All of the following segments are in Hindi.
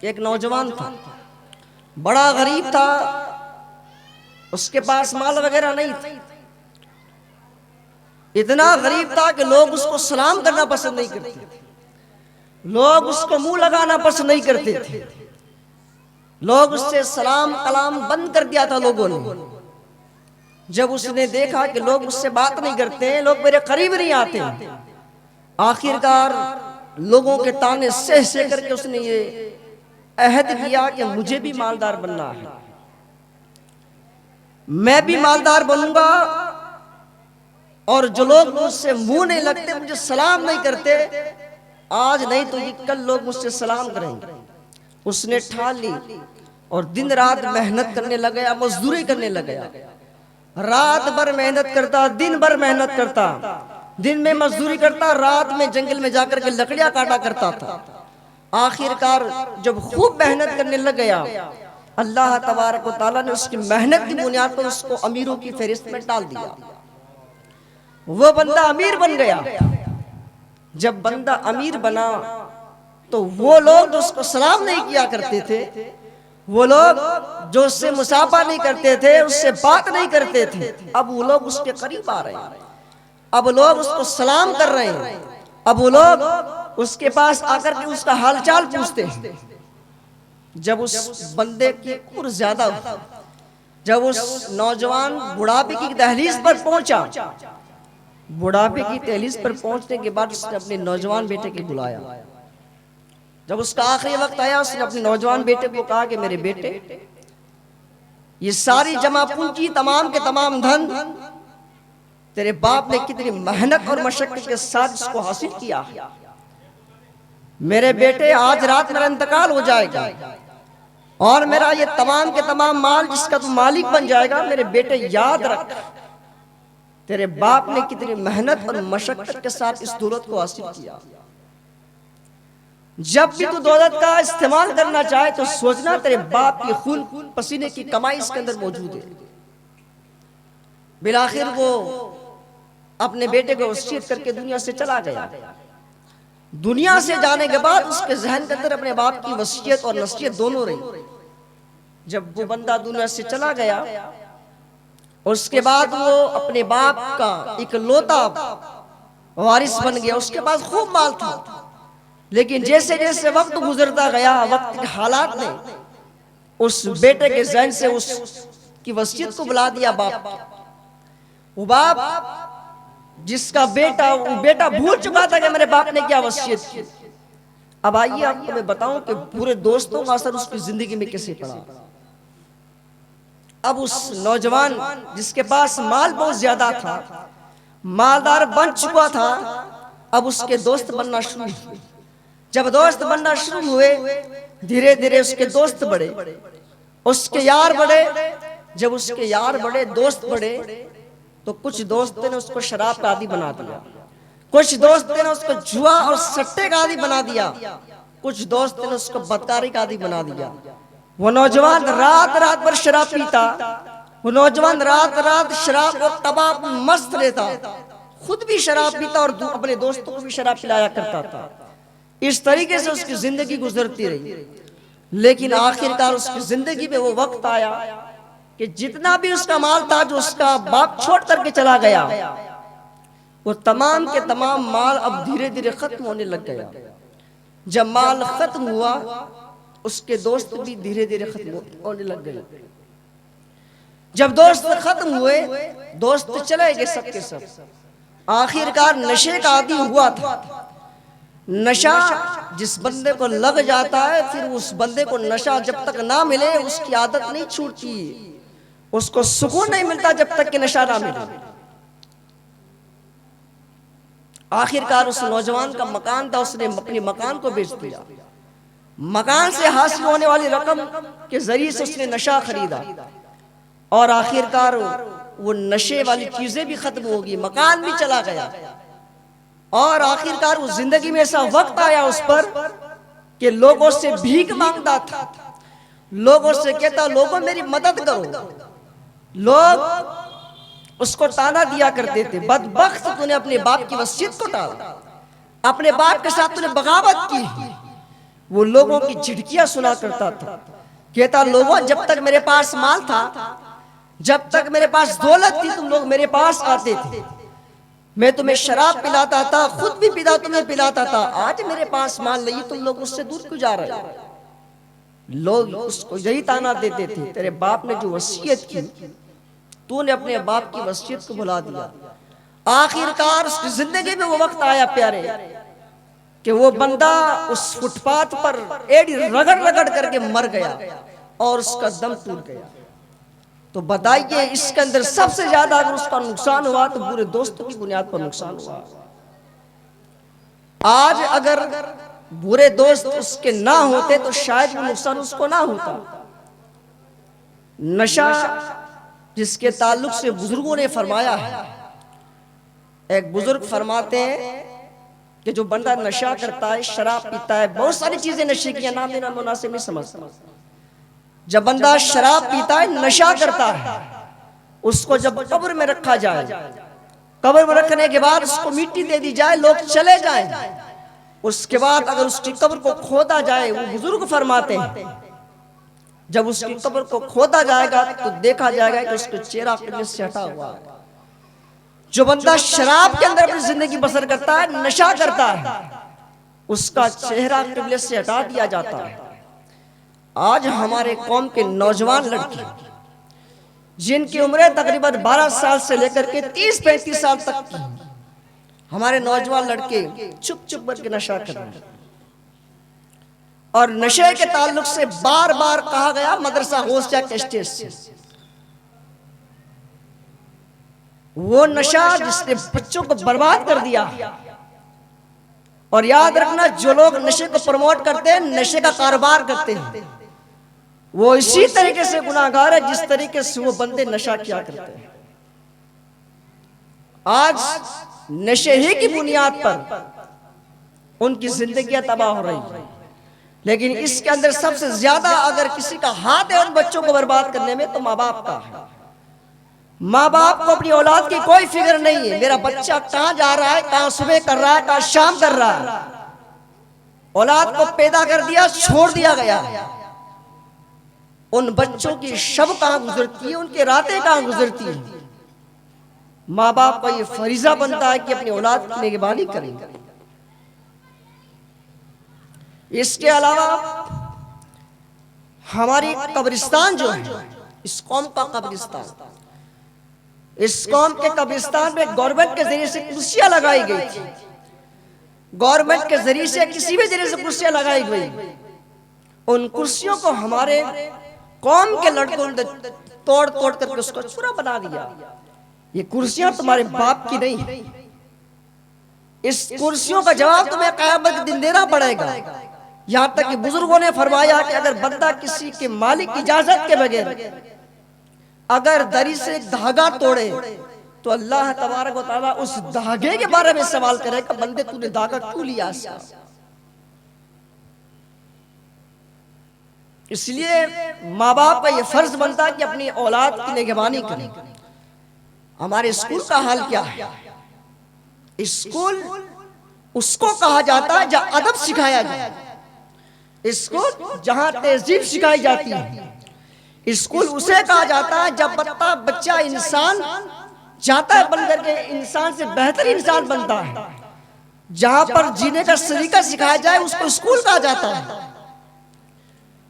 एक नौजवान था, बड़ा गरीब था, उसके पास माल वगैरह नहीं था। इतना गरीब था कि लोग उसको सलाम करना पसंद नहीं करते थे, लोग उसको मुंह लगाना पसंद नहीं करते थे, लोग उससे सलाम कलाम बंद कर दिया था लोगों ने। जब उसने देखा कि लोग उससे बात नहीं करते, लोग मेरे करीब नहीं आते, आखिरकार लोगों के ताने सह सह करके उसने ये अहद किया कि मुझे भी मालदार बनना है, मैं भी मालदार बनूंगा, और जो लोग मुझसे मुंह नहीं लगते, मुझे सलाम नहीं करते, आज नहीं तो ये कल लोग मुझसे सलाम करेंगे। उसने ठान ली और दिन रात मेहनत करने लग गया, मजदूरी करने लग गया। रात भर मेहनत करता, दिन भर मेहनत करता, दिन में मजदूरी करता, रात में जंगल में जाकर के लकड़ियां काटा करता था। आखिरकार जब खूब मेहनत करने लग गया, अल्लाह तबारक व तआला ने उसकी मेहनत की बुनियाद पर उसको अमीरों की फहरिस्त में डाल दिया। वो बंदा अमीर बन गया। जब बंदा अमीर बना तो वो लोग जो उसको सलाम नहीं किया करते थे, वो लोग जो उससे मुसाफा नहीं करते थे, उससे बात नहीं करते थे, अब वो लोग उसके करीब आ रहे हैं, अब लोग उसको सलाम कर रहे हैं, अब वो लोग उसके पास आकर के उसका हालचाल पूछते हैं। जब उस बंदे की उम्र ज्यादा हुई, जब उस नौजवान बुढ़ापे की दहलीज पर पहुंचा, बुढ़ापे की दहलीज पर पहुंचने के बाद उसने अपने नौजवान बेटे को बुलाया। जब उसका आखिरी वक्त आया, उसने अपने नौजवान बेटे को कहा कि मेरे बेटे, ये सारी जमा पूंजी, तमाम के तमाम धन तेरे बाप ने कितनी मेहनत और मशक्कत के साथ इसको हासिल किया। मेरे बेटे, आज रात मेरा इंतकाल हो जाएगा और मेरा ये तमाम के तमाम माल जिसका तू मालिक बन जाएगा। मेरे बेटे याद रख, तेरे बाप ने कितनी मेहनत और मशक्कत के साथ इस दौलत को हासिल किया। जब भी तू दौलत का इस्तेमाल करना चाहे तो सोचना तेरे बाप की खून पसीने की कमाई इसके अंदर मौजूद है। बिलाखिर वो अपने बेटे को वसीयत करके दुनिया से चला गया। दुनिया से जाने के बाद उसके जहन के अंदर अपने बाप की वसीयत और नसीहत दोनों रही। जब वो बंदा दुनिया से चला गया, उसके बाद वो अपने बाप का इकलौता वारिस बन गया। उसके पास खूब माल था, लेकिन जैसे जैसे वक्त गुजरता गया, वक्त के हालात ने उस बेटे के जहन से उसकी वसीयत को बुला दिया। वो बाप जिसका बेटा भूल चुका था कि मेरे बाप ने क्या वसीयत की। अब आइए आपको मैं बताऊं कि पूरे दोस्तों का असर उसकी जिंदगी में कैसे पड़ा। अब उस नौजवान जिसके पास माल बहुत ज्यादा था, मालदार बन चुका था, अब उसके दोस्त बनना शुरू हुए। जब दोस्त बनना शुरू हुए, धीरे धीरे उसके दोस्त बढ़े, उसके यार बढ़े। जब उसके यार बढ़े, दोस्त बढ़े, तो कुछ दोस्तों ने उसको शराब का आदी बना दिया, कुछ दोस्तों ने उसको जुआ और सट्टे का आदी बना दिया, कुछ दोस्तों ने उसको बदकारी का आदी बना दिया। वो नौजवान रात रात भर शराब पीता, वो नौजवान रात रात शराब और तबाक मस्त रहता, खुद भी शराब पीता और अपने दोस्तों को भी शराब पिलाया करता था। इस तरीके से उसकी जिंदगी गुजरती रही। लेकिन आखिरकार उसकी जिंदगी में वो वक्त आया कि जितना भी उसका माल था, जो उसका बाप छोड़ करके चला गया, वो तमाम के तमाम माल अब धीरे धीरे खत्म होने लग गया। जब माल खत्म हुआ, उसके दोस्त भी धीरे धीरे खत्म होने लग गए। जब दोस्त खत्म हुए, दोस्त चले गए सबके सब। आखिरकार नशे का आदी हुआ था। नशा जिस बंदे को लग जाता है, फिर उस बंदे को नशा जब तक ना मिले उसकी आदत नहीं छूटती, उसको सुकून नहीं मिलता जब तक कि नशा ना मिले। आखिरकार उस नौजवान का मकान था, उसने अपने मकान को बेच दिया। मकान से हासिल होने वाली रकम के जरिए से उसने नशा खरीदा और आखिरकार वो नशे वाली चीजें भी खत्म हो गई, मकान भी चला गया। और आखिरकार उस जिंदगी में ऐसा वक्त आया उस पर कि लोगों से भीख मांगता था, लोगों से कहता, लोगों मेरी मदद करो। लोग उसको ताना दिया करते थे, बदबख्त तूने अपने बाप की वसीयत को टाला, अपने बाप के साथ तूने बगावत की। वो लोगों की झिड़कियां सुना करता था। कहता लोगों जब तक मेरे पास माल था, जब तक मेरे पास दौलत थी, तुम लोग मेरे पास आते थे, मैं तुम्हें शराब पिलाता था, खुद भी पीता तुम्हें पिलाता था। आज मेरे पास माल नहीं, तुम लोग उससे दूर क्यों जा रहे हो? लोग उसको यही ताना देते थे, तेरे बाप ने जो वसीयत की, तूने अपने बाप की वसीयत को भुला दिया। आखिरकार उसकी जिंदगी में वो वक्त आया प्यारे कि वो बंदा उस फुटपाथ पर एड़ी रगड़ रगड़ करके मर गया और उसका दम टूट गया। तो बताइए इसके अंदर सबसे ज्यादा अगर उसका नुकसान हुआ तो बुरे दोस्तों की बुनियाद पर नुकसान हुआ। आज अगर बुरे दोस्त उसके ना होते तो शायद वो नुकसान उसको ना होता। नशा जिसके ताल्लुक से बुजुर्गों ने फरमाया है, एक बुजुर्ग फरमाते हैं कि जो बंदा नशा करता है, शराब पीता है, बहुत सारी चीजें नशे की नाम लेना मुनासिब नहीं समझता। जब बंदा शराब पीता है, नशा करता है, उसको जब कब्र में रखा जाए, कब्र में रखने के बाद उसको मिट्टी दे दी जाए, लोग चले जाएं, उसके बाद अगर उसकी कब्र को खोदा जाए, वो बुजुर्ग फरमाते हैं जब उसकी कब्र को खोदा जाएगा तो देखा जाएगा कि उसका चेहरा किबले से हटा हुआ है। जो बंदा शराब के अंदर अपनी जिंदगी बसर करता है, नशा करता है, उसका चेहरा किबले से हटा दिया जाता है। आज हमारे कौम के नौजवान लड़के जिनकी उम्रें तकरीबन 12 साल से लेकर के 30-35 साल तक की, हमारे नौजवान लड़के चुप चुप करके नशा कर रहे हैं। और नशे के ताल्लुक से बार बार कहा गया मदरसा होस्टिया के स्टेज से, वो नशा जिसने बच्चों को बर्बाद कर दिया। और याद रखना, जो लोग नशे को प्रमोट करते हैं, नशे का कारोबार करते हैं, वो इसी तरीके से गुनाहगार है जिस तरीके से वो बंदे नशा किया करते हैं। आज नशे ही की बुनियाद पर उनकी जिंदगियां तबाह हो रही है। लेकिन इसके अंदर सबसे ज्यादा अगर किसी का हाथ है उन बच्चों को बर्बाद करने में तो माँ बाप का है। माँ बाप को अपनी औलाद की कोई फिक्र नहीं है, मेरा बच्चा कहाँ जा रहा है, कहाँ सुबह कर रहा है, कहाँ शाम कर रहा है। औलाद को पैदा कर दिया, छोड़ दिया गया, उन बच्चों की शब कहाँ गुजरती है, उनकी रातें कहाँ गुजरती है। माँ बाप का ये फरीजा बनता है कि अपनी औलाद की निगरानी करें। इसके अलावा हमारी कब्रिस्तान जो है, इस कौम का कब्रिस्तान, इस कौम के कब्रिस्तान में गवर्नमेंट के जरिए से कुर्सियां लगाई गई थी। गवर्नमेंट के जरिए से किसी भी जरिए से कुर्सियां लगाई गई, उन कुर्सियों को हमारे कौम के लड़कों ने तोड़ तोड़ करके उसको चूरा बना दिया। ये कुर्सियां तुम्हारे बाप की नहीं, इस कुर्सियों का जवाब तुम्हें क़यामत के दिन देना पड़ेगा। यहाँ तक कि बुजुर्गों ने फरमाया कि अगर बंदा किसी के मालिक की इजाजत के बगैर अगर दरी से एक धागा तोड़े तो अल्लाह तबारक व तआला उस धागे के बारे में सवाल करेगा, बंदे तूने धागा क्यों लिया? इसलिए माँ बाप का ये फर्ज बनता है कि अपनी औलाद की निगरानी करें। हमारे स्कूल का हाल क्या है? स्कूल उसको कहा जाता है जहाँ अदब सिखाया जाए, स्कूल जहाँ तहजीब सिखाई जाती है। स्कूल उसे कहा जाता है जब बच्चा इंसान जाता है बन करके इंसान से बेहतर इंसान बनता है। जहां पर जीने का सलीका सिखाया जाए उसको स्कूल कहा जाता है।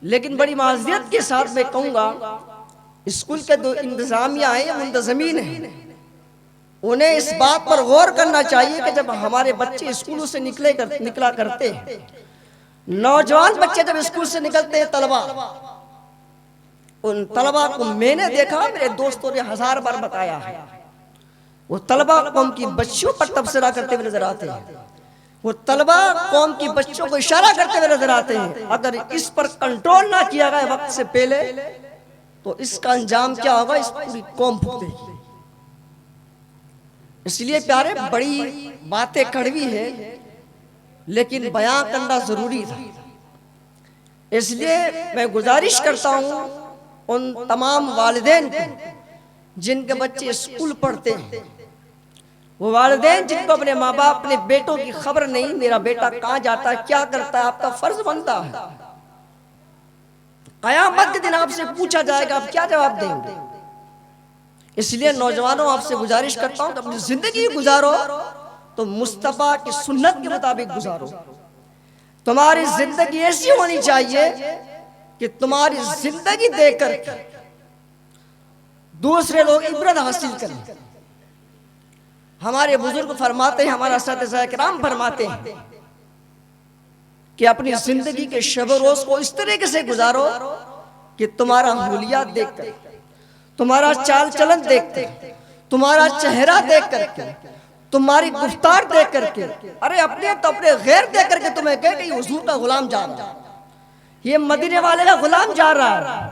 लेकिन बड़ी माज़ियत के साथ मैं कहूंगा, स्कूल के जो इंतजामिया है, मुंतजमीन है, उन्हें इस बात पर गौर करना चाहिए कि जब हमारे बच्चे स्कूलों से निकला करते हैं, नौजवान बच्चे जब स्कूल से निकलते हैं, तलबा, उन तलबा को मैंने देखा, मेरे दोस्तों ने 1000 बार बताया है, वो तलबा कौम की बच्चियों पर तबसरा करते हुए नजर आते हैं। वो तलबा कौम की बच्चों को इशारा करते हुए नजर आते हैं। अगर इस पर कंट्रोल ना किया गया वक्त से पहले तो इसका अंजाम क्या होगा, इस पूरी कौम भुगतेगी। इसलिए प्यारे, बड़ी बातें कड़वी है लेकिन बयां करना जरूरी था। इसलिए मैं गुजारिश करता हूं उन तमाम वालिदैन को जिनके बच्चे स्कूल पढ़ते हैं, वो वालिदैन जिनको अपने माँ बाप अपने बेटों की खबर नहीं, मेरा बेटा कहाँ जाता है, क्या करता है, आपका फर्ज बनता है। कयामत के दिन आपसे पूछा जाएगा, आप क्या जवाब देंगे? इसलिए नौजवानों, आपसे गुजारिश करता हूं कि अपनी जिंदगी गुजारो तो मुस्तफा की सुन्नत के मुताबिक गुजारो। तुम्हारी जिंदगी ऐसी होनी चाहिए कि तुम्हारी जिंदगी देखकर दूसरे लोग इबरत हासिल करें। हमारे बुजुर्ग फरमाते हैं, हमारा साथी किराम फरमाते हैं कि अपनी जिंदगी के शब रोज को इस तरीके से गुजारो कि तुम्हारा हुलिया देखकर, तुम्हारा चाल चलन देखकर, तुम्हारा चेहरा देख करके, तुम्हारी गुफ्तार देख करके, अरे अपने तो अपने गैर देख करके तुम्हें कहे कि हुजूर का गुलाम जा रहा है, ये मदीने वाले का गुलाम जा रहा है।